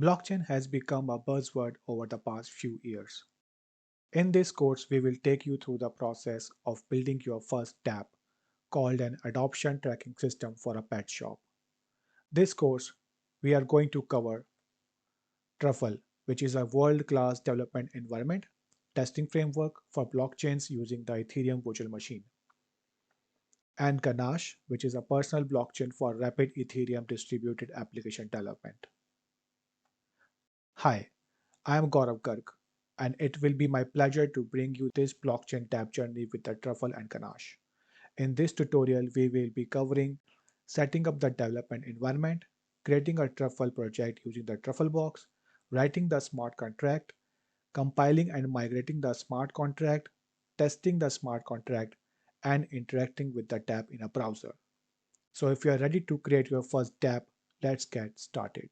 Blockchain has become a buzzword over the past few years. In this course, we will take you through the process of building your first dApp, called an adoption tracking system for a pet shop. This course, we are going to cover Truffle, which is a world-class development environment testing framework for blockchains using the Ethereum Virtual Machine, and Ganache, which is a personal blockchain for rapid Ethereum distributed application development. Hi, I am Gaurav Garg, and it will be my pleasure to bring you this blockchain dApp journey with the Truffle and Ganache. In this tutorial, we will be covering setting up the development environment, creating a Truffle project using the Truffle Box, writing the smart contract, compiling and migrating the smart contract, testing the smart contract, and interacting with the dApp in a browser. So if you are ready to create your first dApp, let's get started.